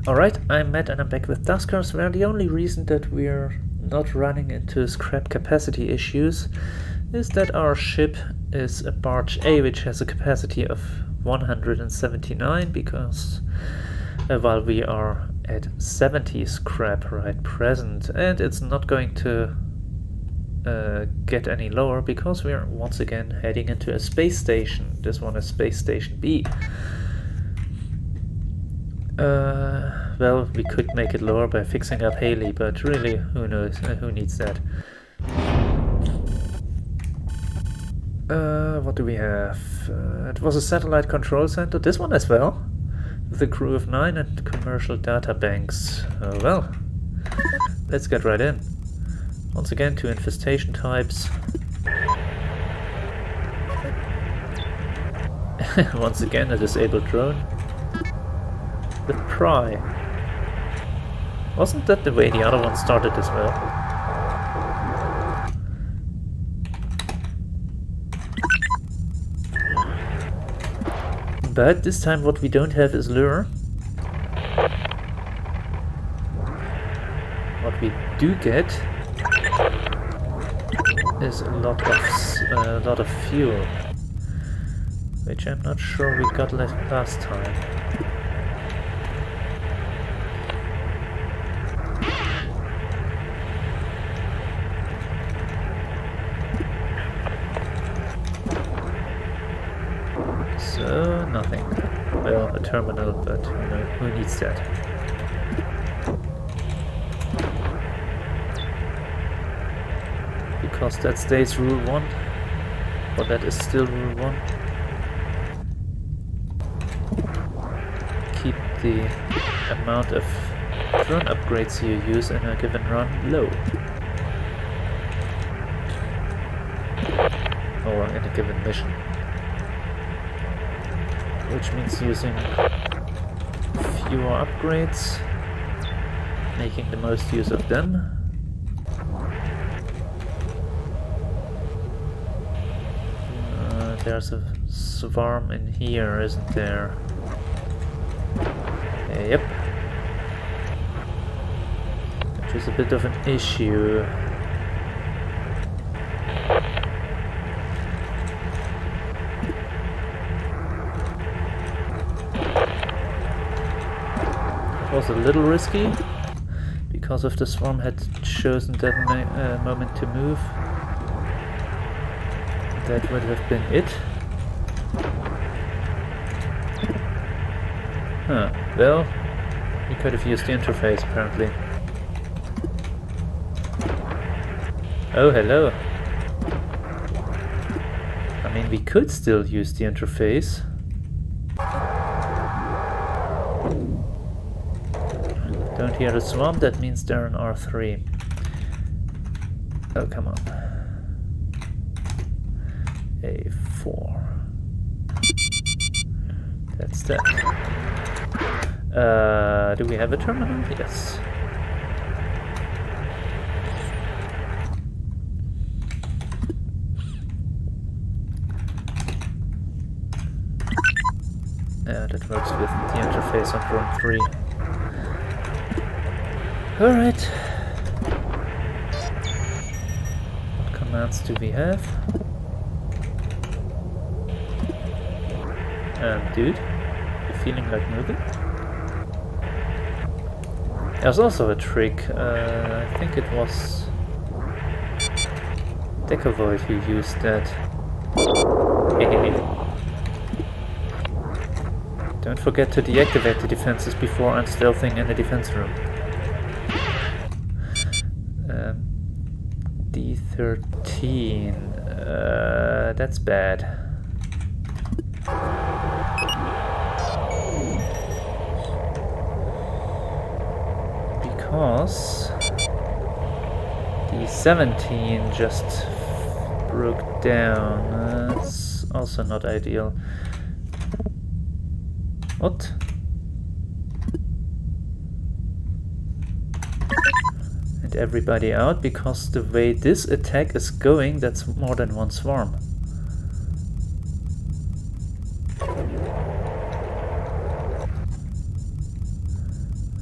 Alright, I'm Matt and I'm back with Duskers, where the only reason that we're not running into scrap capacity issues is that our ship is a barge A, which has a capacity of 179, because while we are at 70 scrap right present, and it's not going to get any lower because we are once again heading into a space station. This one is Space Station B. Well, we could make it lower by fixing up Haley, but really, who knows, who needs that? What do we have? It was a satellite control center, this one as well, with a crew of 9 and commercial data banks. Well, let's get right in. Once again, 2 infestation types. Once again, a disabled drone. The Pry. Wasn't that the way the other one started as well? But this time what we don't have is lure. What we do get is a lot of fuel, which I'm not sure we got last time. So, nothing. Well, a terminal, but you know, who needs that? Because that stays rule 1, or that is still rule 1. Keep the amount of drone upgrades you use in a given run low. Or in a given mission. Which means using fewer upgrades, making the most use of them. There's a swarm in here, isn't there? Yep. Which is a bit of an issue. Was a little risky because if the swarm had chosen that moment to move, that would have been it. Huh, well, we could have used the interface apparently. Oh, hello. I mean, we could still use the interface. Don't hear the swarm, that means they're in R3. Oh, come on. A4. That's that. Do we have a terminal? Yes. Yeah, that works with the interface on drone 3. Alright. What commands do we have? Dude, you feeling like moving? There's also a trick. I think it was Decavoid who used that. Don't forget to deactivate the defenses before unstealthing in the defense room. D13. That's bad. Because D17 just broke down. That's also not ideal. What? And everybody out, because the way this attack is going, that's more than one swarm.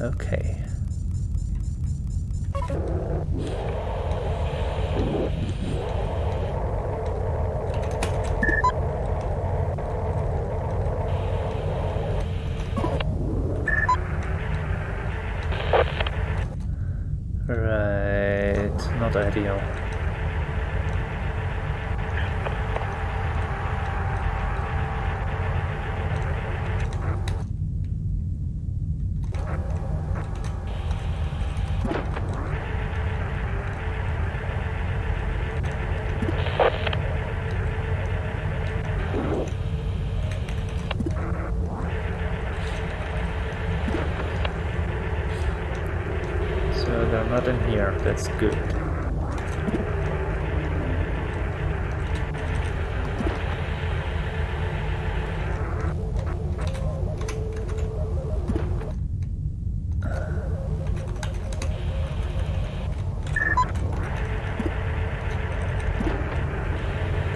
Okay. Right, not ideal. So they're not in here, that's good.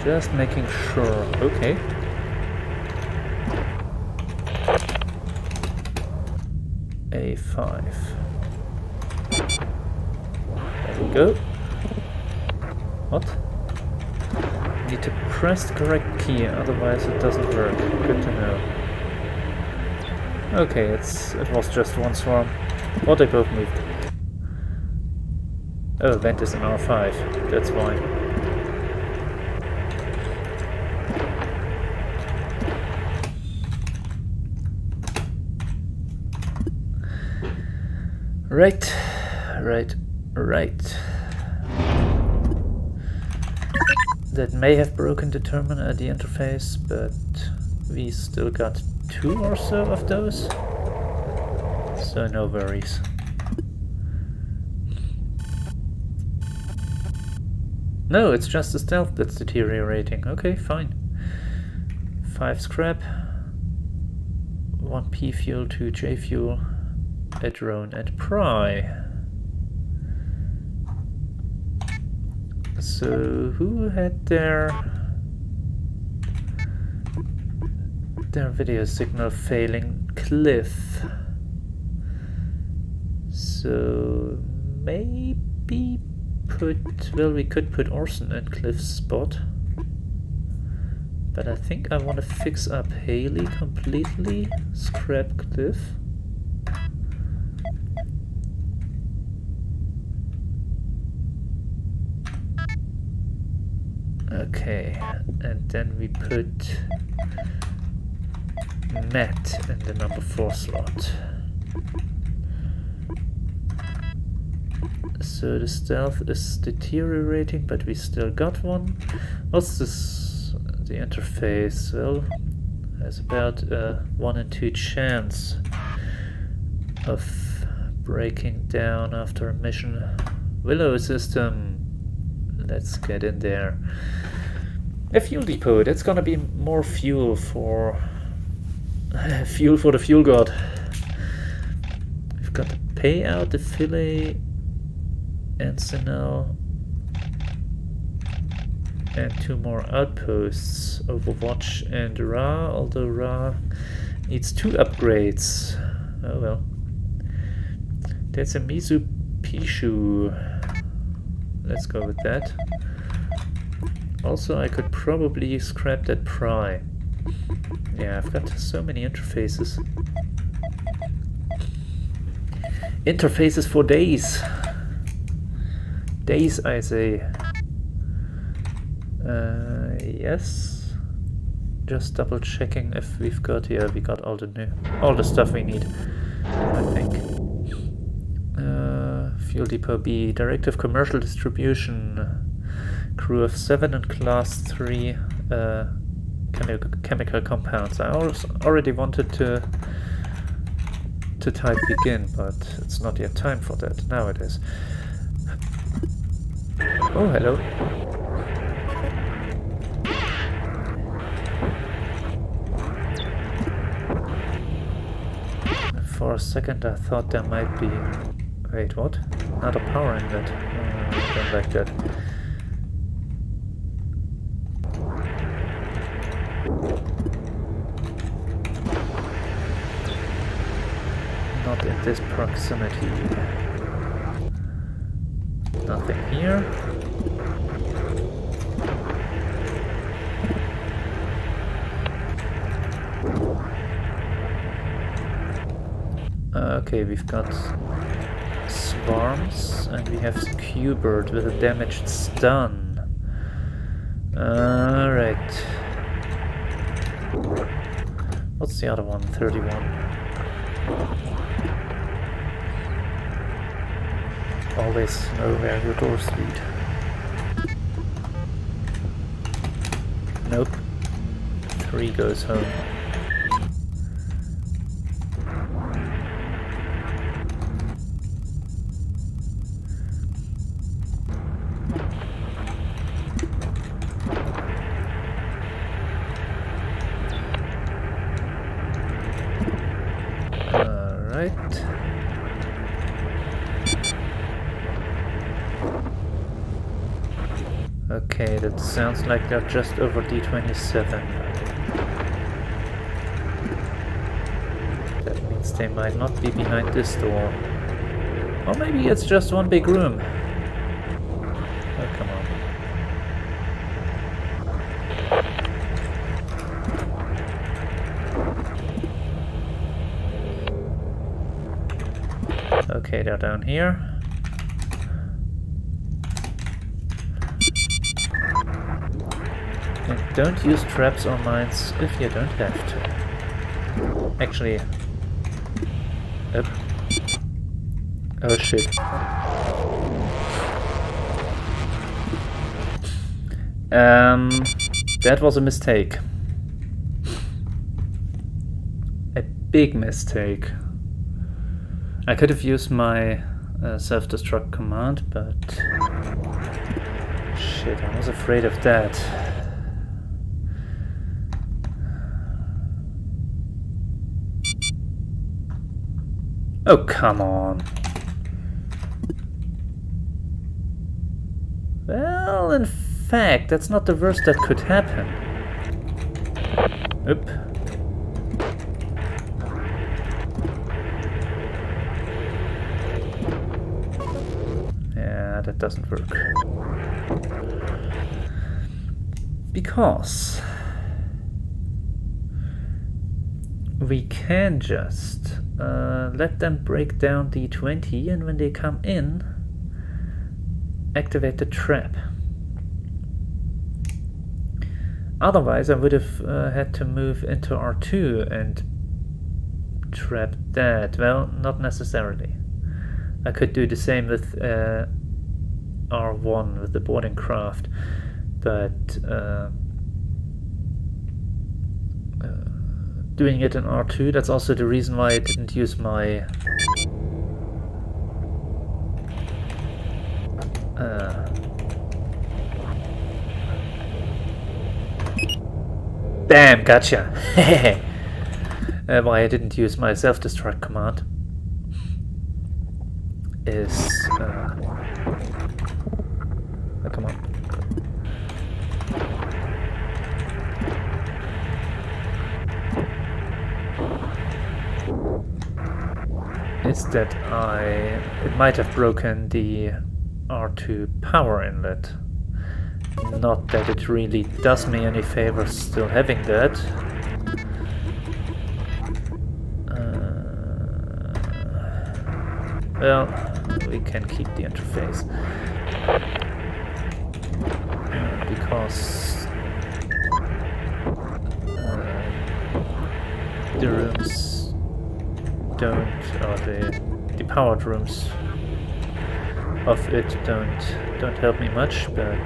Just making sure. Okay. A5. There we go. What? Need to press the correct key, otherwise it doesn't work. Good to know. Okay, it was just one swarm. Oh, they both moved. Oh, vent is an R5. That's why. Right. That may have broken the terminal at the interface, but we still got 2 or so of those, so no worries. No, it's just the stealth that's deteriorating. Okay, fine. 5 scrap, 1 P fuel, 2 J fuel, a drone and pry. So who had their video signal failing? Cliff. So maybe we could put Orson in Cliff's spot. But I think I want to fix up Haley completely, scrap Cliff. Okay, and then we put Matt in the number 4 slot. So the stealth is deteriorating, but we still got one. What's this? The interface? Well, there's about a 1 in 2 chance of breaking down after a mission. Willow system. Let's get in there. A fuel depot. That's gonna be more fuel for the fuel god. We've got the payout, the fillet, Encinal, and 2 more outposts, Overwatch and Ra, although Ra needs 2 upgrades. Oh well. That's a Mizu Pishu. Let's go with that. Also, I could probably scrap that pry. Yeah, I've got so many interfaces. Interfaces for days. Days, I say. Yes. Just double checking if we've got. Yeah, we got all the stuff we need, I think. Fuel Depot B, Directive Commercial Distribution, crew of 7 and class 3 chemical compounds. I already wanted to type begin, but it's not yet time for that. Now it is. Oh, hello. For a second I thought there might be... Wait, what? Another power inlet. Don't like that. not in this proximity. Nothing here. Okay, we've got swarms, and we have Q-Bird with a damaged stun. Alright. What's the other one? 31. Always know where your doors lead. Nope. 3 goes home. Okay, that sounds like they're just over D27. That means they might not be behind this door. Or maybe it's just one big room. Oh, come on. Okay, they're down here. And don't use traps or mines if you don't have to. Actually... Oh shit. That was a mistake. A big mistake. I could have used my self-destruct command, but... Shit, I was afraid of that. Oh, come on. Well, in fact, that's not the worst that could happen. Oop. Yeah, that doesn't work. Because we can just let them break down D20, and when they come in, activate the trap. Otherwise I would have had to move into R2 and trap that. Well, not necessarily. I could do the same with R1 with the boarding craft, but doing it in R2, that's also the reason why I didn't use my Bam! Gotcha! Why I didn't use my self-destruct command is... oh, come on. Is that it might have broken the R2 power inlet. Not that it really does me any favors still having that. Well, we can keep the interface. Because the rooms don't, or the powered rooms of it don't help me much, but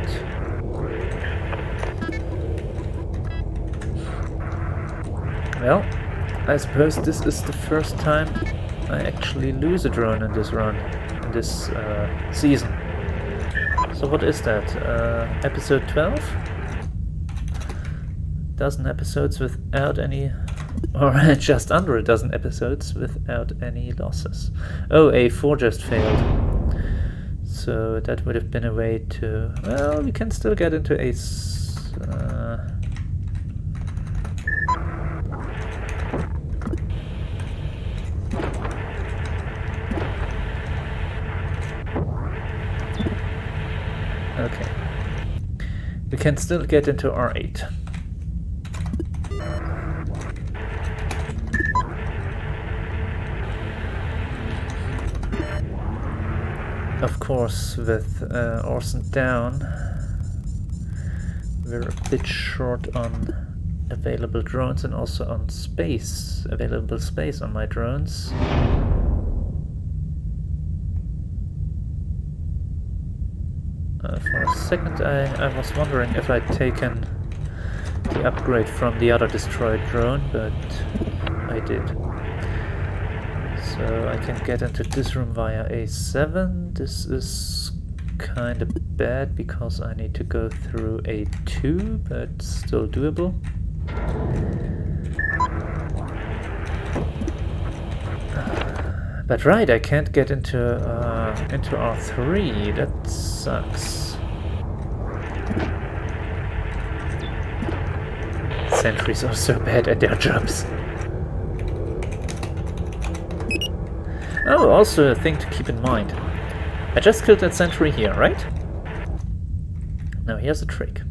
well, I suppose this is the first time I actually lose a drone in this run, in this season. So what is that? Episode 12? Dozen episodes without any, or just under a dozen episodes without any losses. Oh, A4 just failed. So that would have been a way to... Well, we can still get into Ace... Okay. We can still get into R8. Of course, with Orson down, we're a bit short on available drones and also on space, available space on my drones. For a second I was wondering if I'd taken the upgrade from the other destroyed drone, but I did. So I can get into this room via A7. This is kind of bad because I need to go through A2, but still doable. But right, I can't get into R3. That sucks. Sentries are so bad at their jobs. Oh, also a thing to keep in mind. I just killed that sentry here, right? Now here's a trick.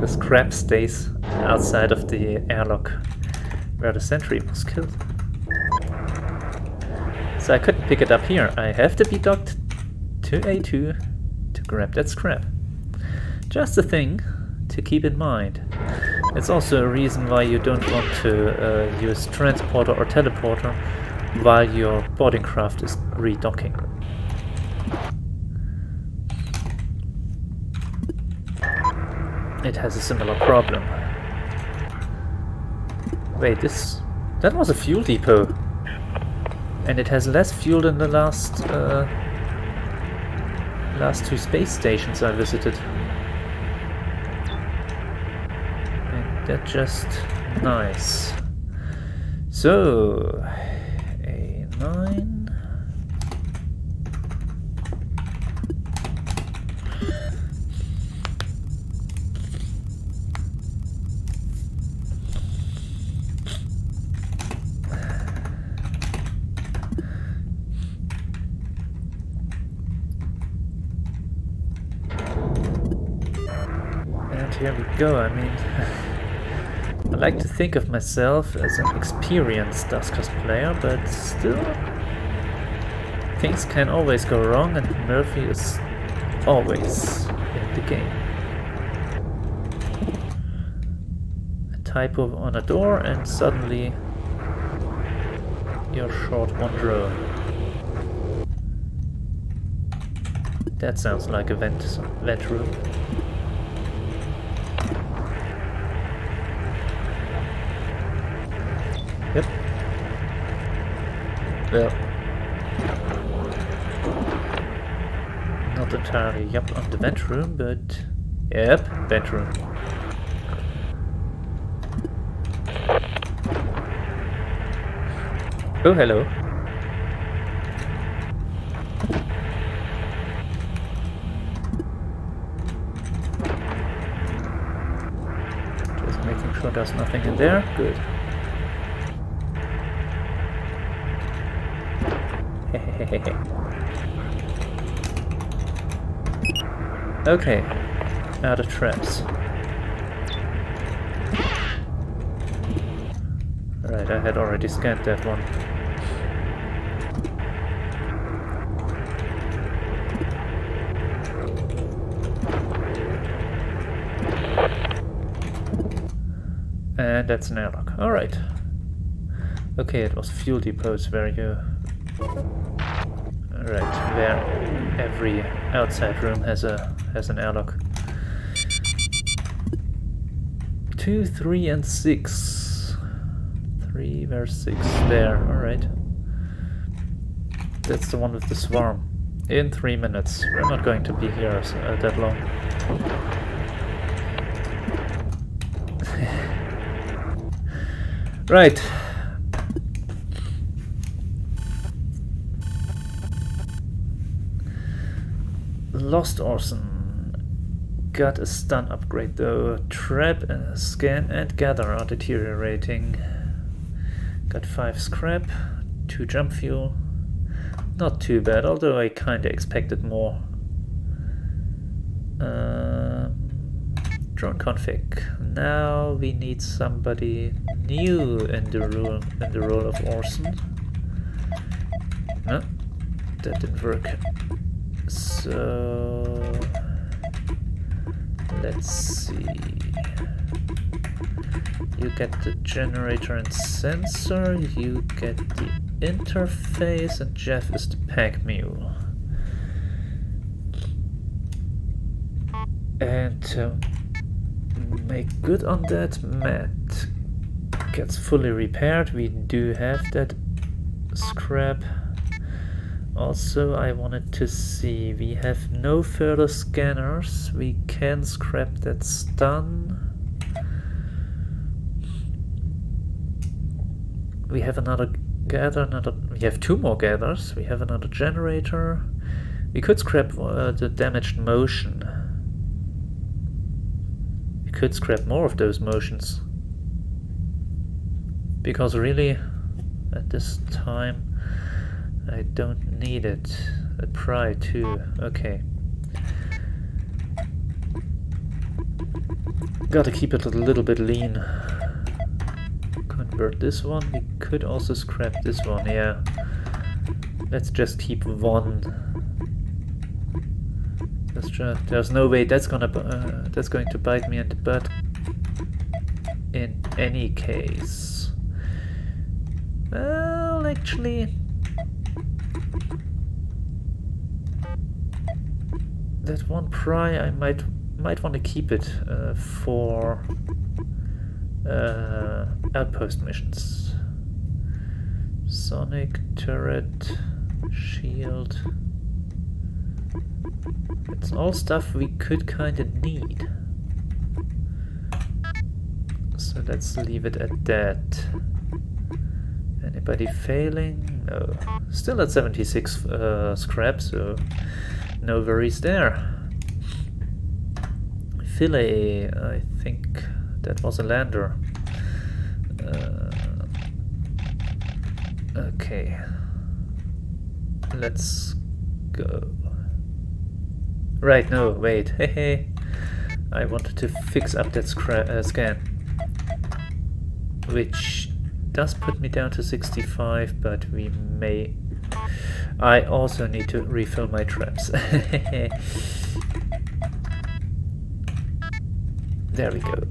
The scrap stays outside of the airlock where the sentry was killed. So I couldn't pick it up here. I have to be docked to A2 to grab that scrap. Just a thing to keep in mind. It's also a reason why you don't want to use transporter or teleporter while your boarding craft is redocking. It has a similar problem. Wait, that was a fuel depot. And it has less fuel than the last two space stations I visited. And that's just nice. So, A9. Here we go. I mean, I like to think of myself as an experienced Duskers player, but still, things can always go wrong, and Murphy is always in the game. A typo on a door, and suddenly you're short one drone. That sounds like a vent room. Yep. Well, not entirely yep on the vent room, but yep, vent room. Oh, hello. Just making sure there's nothing in there. Good. Okay, out of traps. Right, I had already scanned that one. And that's an airlock. Alright. Okay, it was fuel depots where you... Right, where every outside room has an airlock. 2, 3, and 6. 3, where's 6? There, alright. That's the one with the swarm. In 3 minutes. We're not going to be here that long. Right. Lost Orson. Got a stun upgrade though. Trap, scan and gather are deteriorating. Got 5 scrap, 2 jump fuel. Not too bad, although I kinda expected more. Drone config. Now we need somebody new in the role of Orson. No, that didn't work. So let's see. You get the generator and sensor, you get the interface, and Jeff is the pack mule. And to make good on that, Matt gets fully repaired. We do have that scrap. Also, I wanted to see, we have no further scanners. We can scrap that stun. We have another gather, we have 2 more gathers. We have another generator. We could scrap the damaged motion. We could scrap more of those motions. Because really, at this time, I don't need it. A pry too. Okay. Gotta keep it a little bit lean. Convert this one. We could also scrap this one, yeah. Let's just keep 1. There's no way that's going to bite me in the butt in any case. Well, actually, that 1 pry I might want to keep it for outpost missions. Sonic, turret, shield. It's all stuff we could kind of need. So let's leave it at that. Anybody failing? No. Still at 76 scrap, so no worries there. Filet, I think that was a lander. Okay. Let's go. Right, no, wait. Hey. I wanted to fix up that scan. Which does put me down to 65, but we may... I also need to refill my traps. There we go.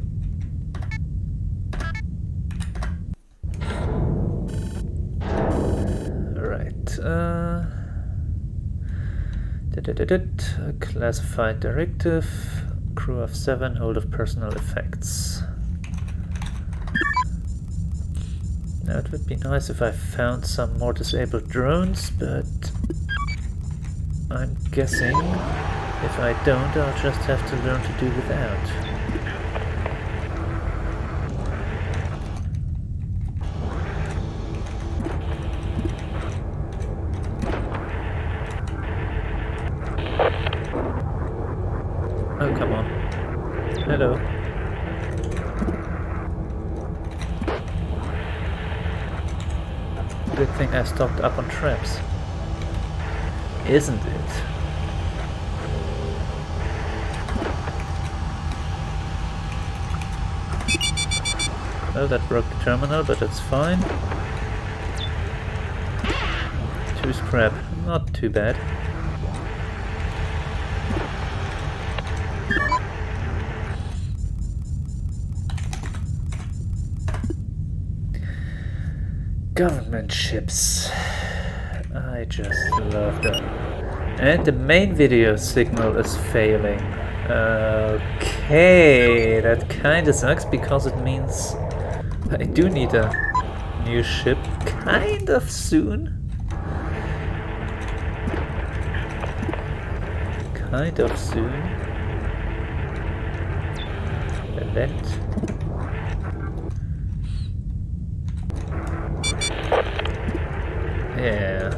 Right. Classified directive. Crew of 7. Hold of personal effects. Now it would be nice if I found some more disabled drones, but I'm guessing if I don't, I'll just have to learn to do without. Oh, come on. Hello. Good thing I stocked up on traps. Isn't it? Well, that broke the terminal, but that's fine. 2 scrap, not too bad. Government ships. I just love them. And the main video signal is failing. Okay, that kinda sucks because it means I do need a new ship kind of soon. Kind of soon. Event. Yeah.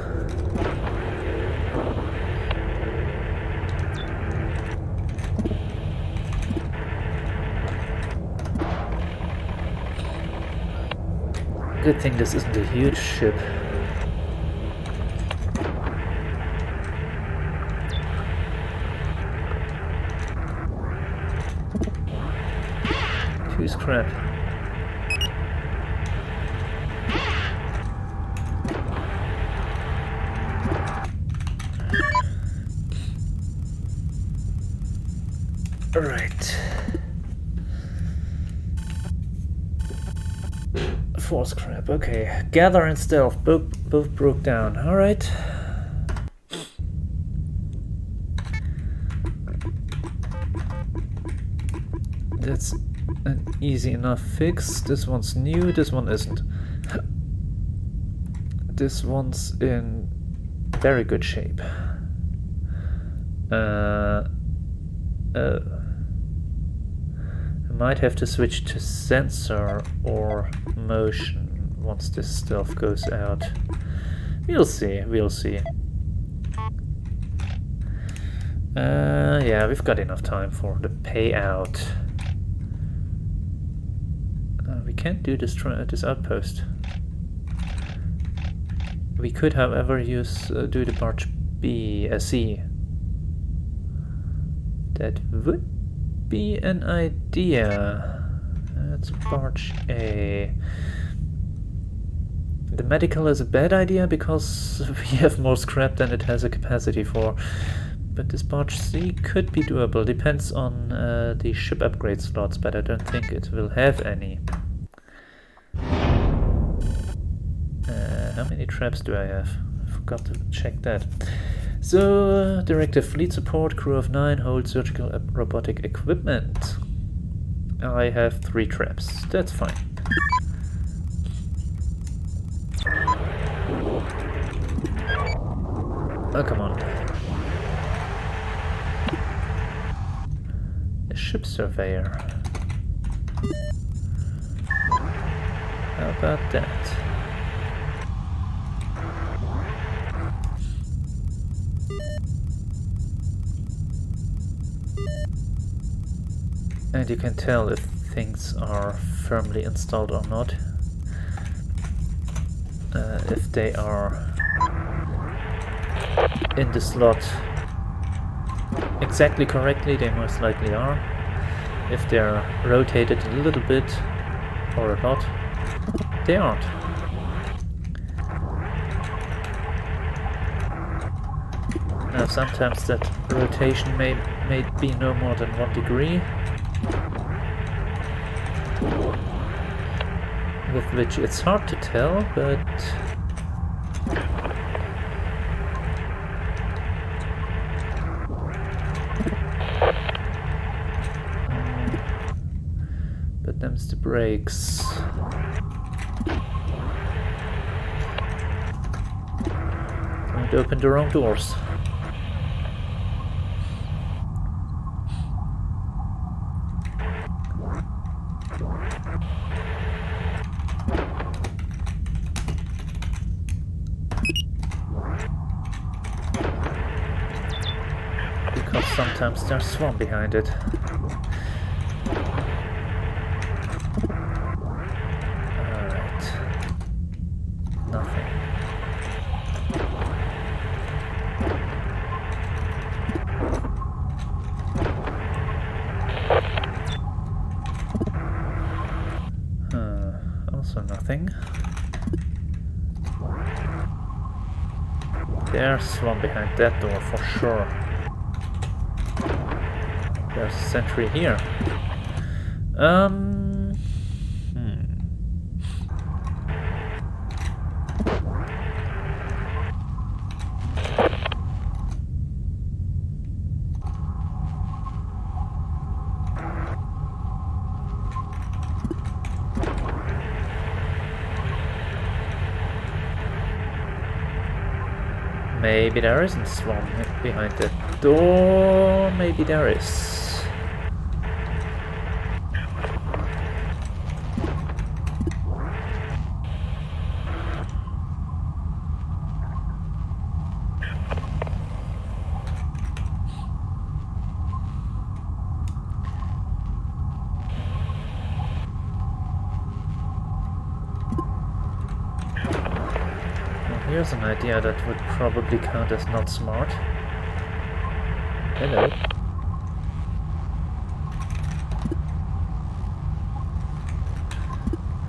Good thing this isn't a huge ship. Two scrap. Alright. 4 scrap, okay. Gather and stealth, both broke down. Alright. That's an easy enough fix. This one's new, this one isn't. This one's in very good shape. I might have to switch to sensor or motion once this stuff goes out. We'll see, we'll see. Yeah, we've got enough time for the payout. We can't do this outpost. We could, however, do the barge C. That would be an idea. That's barge A. The medical is a bad idea because we have more scrap than it has a capacity for. But this barge C could be doable. Depends on the ship upgrade slots, but I don't think it will have any. How many traps do I have? I forgot to check that. So, directive fleet support, crew of 9, hold surgical robotic equipment. I have 3 traps. That's fine. Oh, come on. A ship surveyor. How about that? And you can tell if things are firmly installed or not. If they are in the slot exactly correctly, they most likely are. If they're rotated a little bit or a lot, they aren't. Now sometimes that rotation may be no more than 1 degree. With which it's hard to tell, but them's the brakes. Don't open the wrong doors. Sometimes there's swarm behind it. Alright. Nothing. Also nothing. There's swarm behind that door for sure. There's a sentry here. Maybe there isn't swarm behind that door. Maybe there is. Here's an idea that would probably count as not smart. Hello.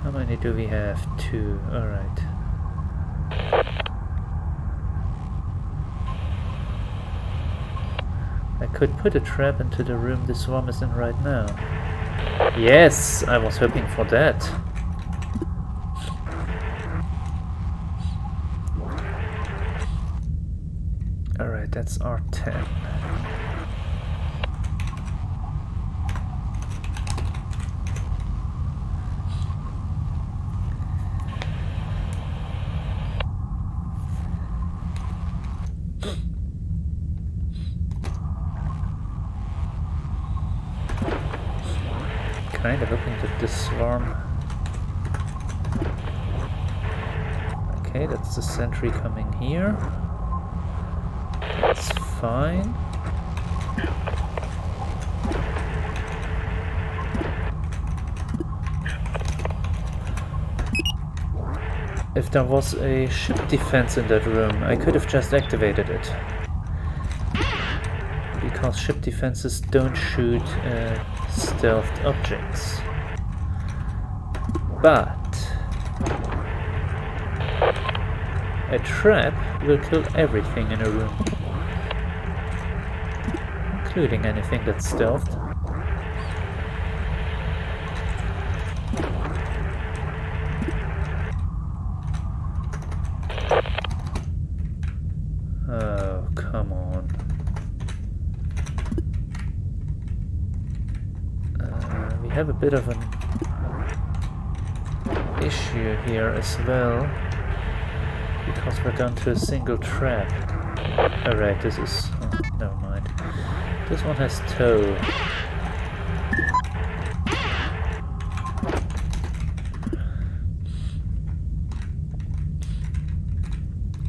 How many do we have? 2. Alright. I could put a trap into the room the swarm is in right now. Yes, I was hoping for that. Alright, that's R10. Kinda hoping that this swarm... Okay, that's the sentry coming here. That's fine. If there was a ship defense in that room, I could have just activated it. Because ship defenses don't shoot stealthed objects. But a trap will kill everything in a room, including anything that's stealthed. Oh, come on. We have a bit of an issue here as well, because we're down to a single trap. Alright, this is... oh, never mind. This one has tow.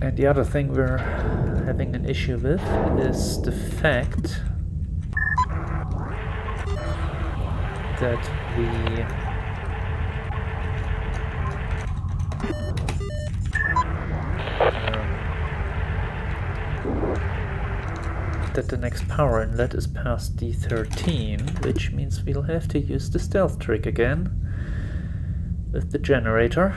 And the other thing we're having an issue with is the fact that the next power inlet is past D13, which means we'll have to use the stealth trick again with the generator.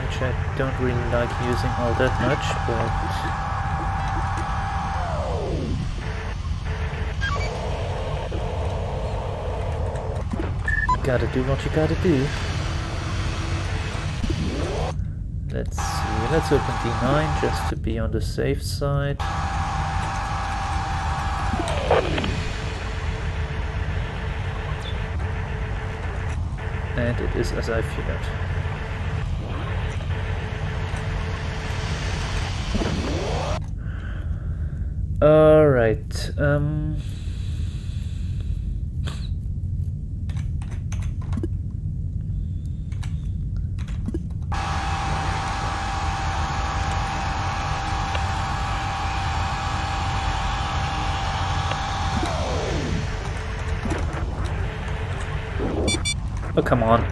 Which I don't really like using all that much, but you gotta do what you gotta do. Let's see, let's open D9 just to be on the safe side. And it is as I feared. Alright, oh, come on.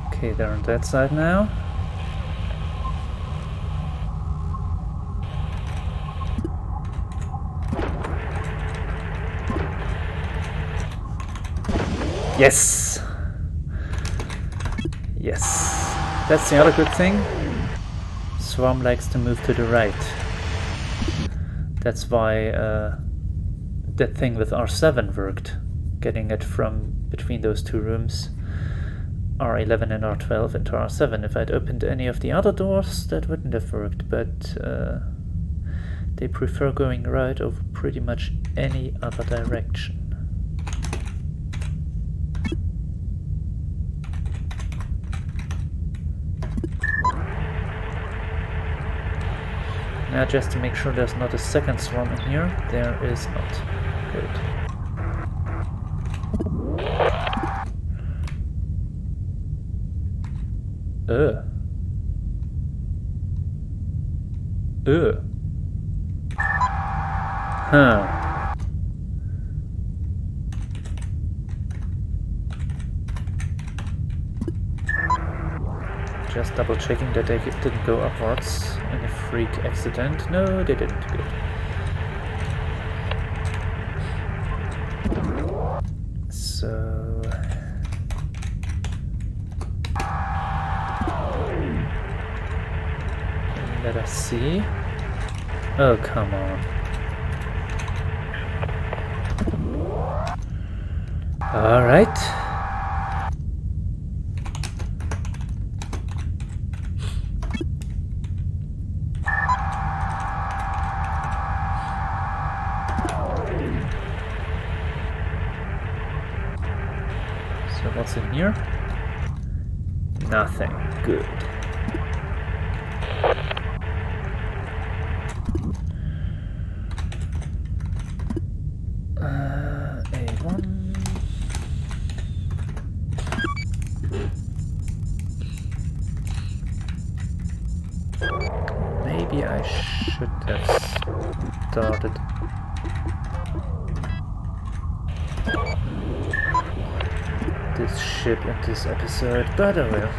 Okay, they're on that side now. Yes! Yes. That's the other good thing. Swarm likes to move to the right. That's why that thing with R7 worked. Getting it from between those two rooms, R11 and R12 into R7. If I'd opened any of the other doors, that wouldn't have worked, but they prefer going right over pretty much any other direction. Now just to make sure there's not a second swarm in here, there is not. Good. Ugh. Huh. Just double checking that they didn't go upwards. Any freak accident? No, they didn't. Good. So... let us see. Oh, come on. Alright. So what's in here? Nothing. Good. A1. Maybe I should have started. This ship in this episode, but I will.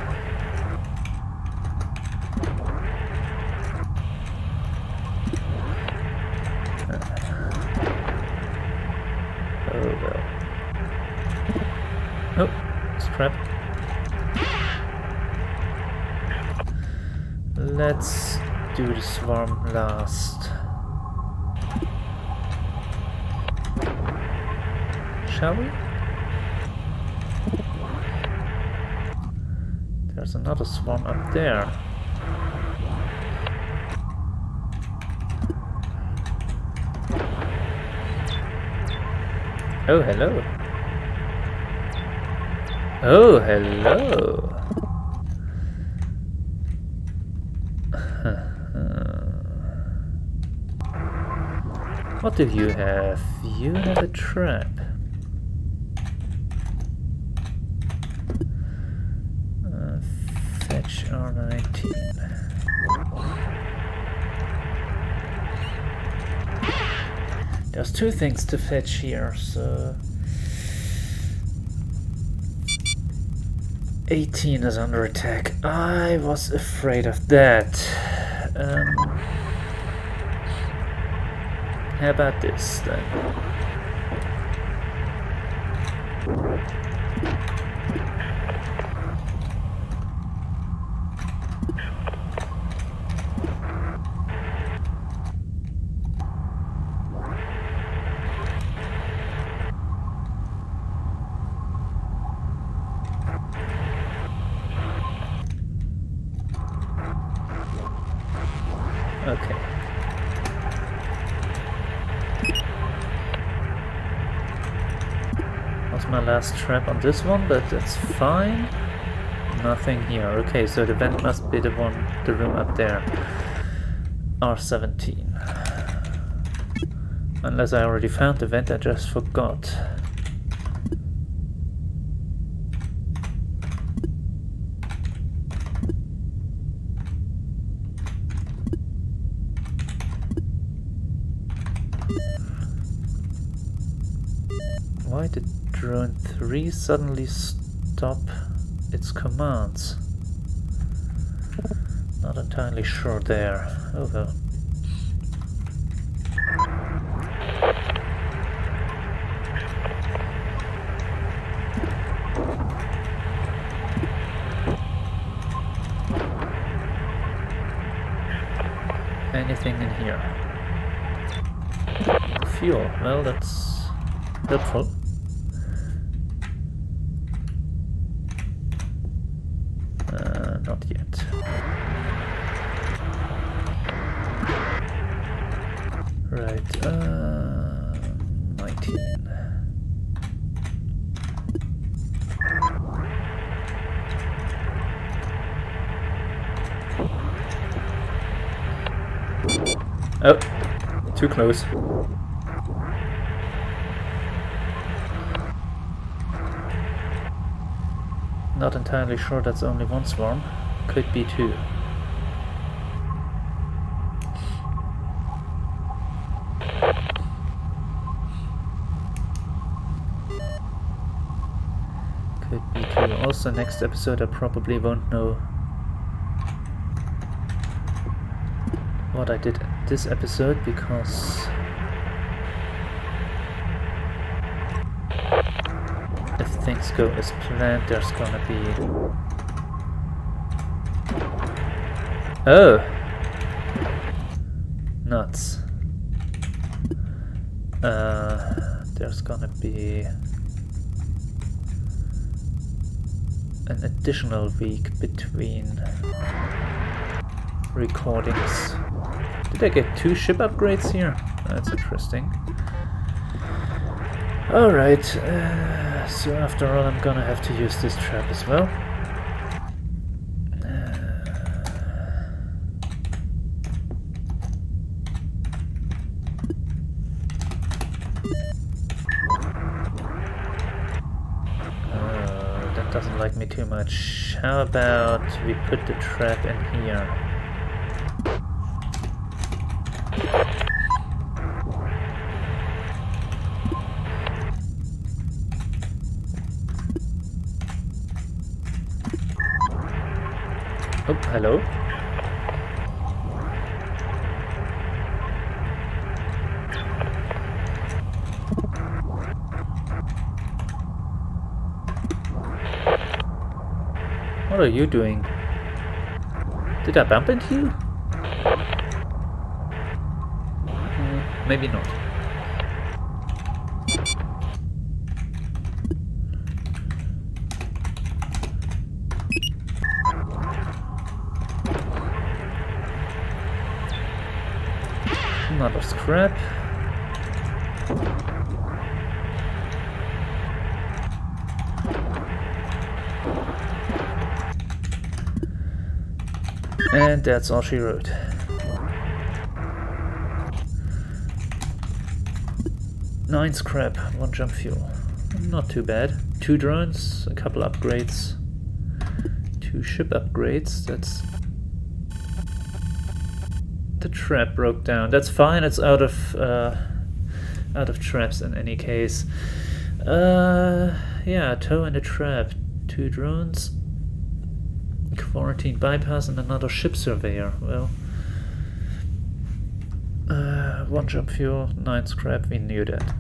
Oh well. Oh, scrap. Let's do the swarm last. Shall we? There's another swarm up there. Oh, hello. Oh, hello. What do you have? You have a trap. Fetch R19. There's two things to fetch here, so... 18 is under attack. I was afraid of that. How about this then? Okay. Was my last trap on this one, but that's fine. Nothing here. Okay, so the vent must be the room up there. R17. Unless I already found the vent, I just forgot. Why did drone 3 suddenly stop its commands? Not entirely sure there. Oh well. Anything in here? Fuel. Well, that's helpful. Not yet. Right, 19. Oh, too close. Not entirely sure that's only one swarm. Could be 2. Could be 2. Also, next episode I probably won't know what I did this episode, because if things go as planned, there's gonna be... Oh! Nuts. There's gonna be an additional week between recordings. Did I get 2 ship upgrades here? That's interesting. Alright, so after all I'm gonna have to use this trap as well. That doesn't like me too much. How about we put the trap in here? Oh, hello. What are you doing? Did I bump into you? Maybe not. Another scrap. And that's all she wrote. Nine scrap, 1 jump fuel. Not too bad. 2 drones, a couple upgrades. 2 ship upgrades. That's... The trap broke down. That's fine, it's out of traps in any case. Yeah, tow and a trap. 2 drones. Quarantine bypass and another ship surveyor. Well, 1 jump fuel, 9 scrap, we knew that.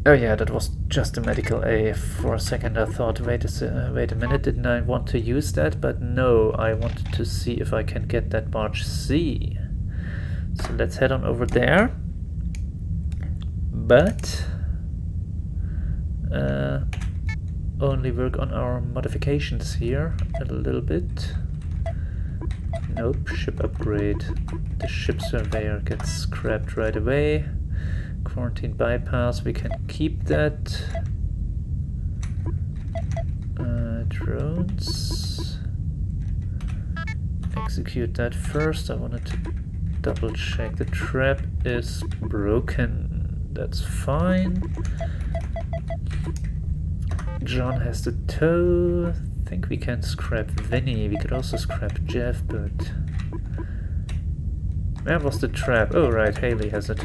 Oh yeah, that was just a medical A. For a second I thought, wait a minute, didn't I want to use that? But no, I wanted to see if I can get that barge C. So let's head on over there. But only work on our modifications here a little bit. Nope, ship upgrade. The ship surveyor gets scrapped right away. Quarantine bypass, we can keep that. Drones. Execute that first. I wanted to double check. The trap is broken. That's fine. John has the tow. I think we can scrap Vinny. We could also scrap Jeff, but... Where was the trap? Oh right, Haley has it.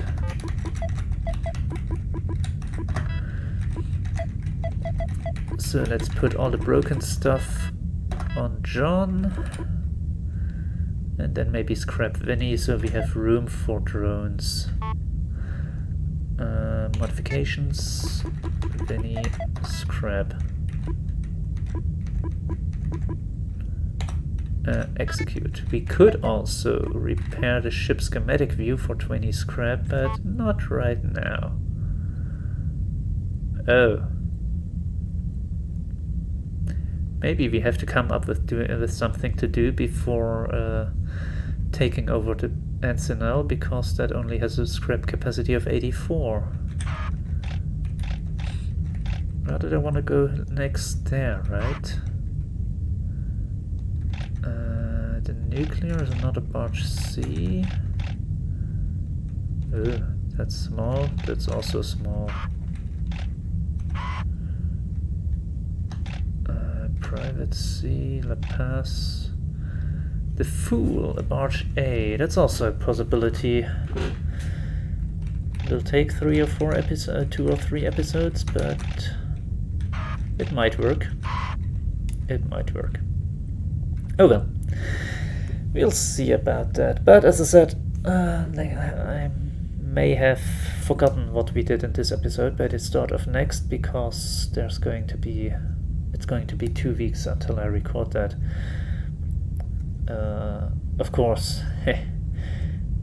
So let's put all the broken stuff on John. And then maybe scrap Vinny so we have room for drones. Modifications. Vinny, scrap. Execute. We could also repair the ship schematic view for 20 scrap, but not right now. Oh. Maybe we have to come up with something to do before taking over the Encinal, because that only has a scrap capacity of 84. Where did I want to go next? There, right? The nuclear is another barge C. Oh, that's small. That's also small. let's see, La Paz. The Fool, a barge A. That's also a possibility. It'll take 2 or 3 episodes, but it might work. It might work. Oh well. We'll see about that. But as I said, I may have forgotten what we did in this episode by the start of next, because it's going to be 2 weeks until I record that. Of course,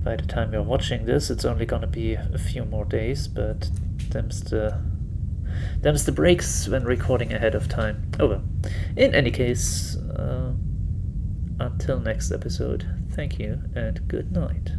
by the time you're watching this, it's only gonna be a few more days, but them's the breaks when recording ahead of time. Oh well. In any case, until next episode, thank you and good night.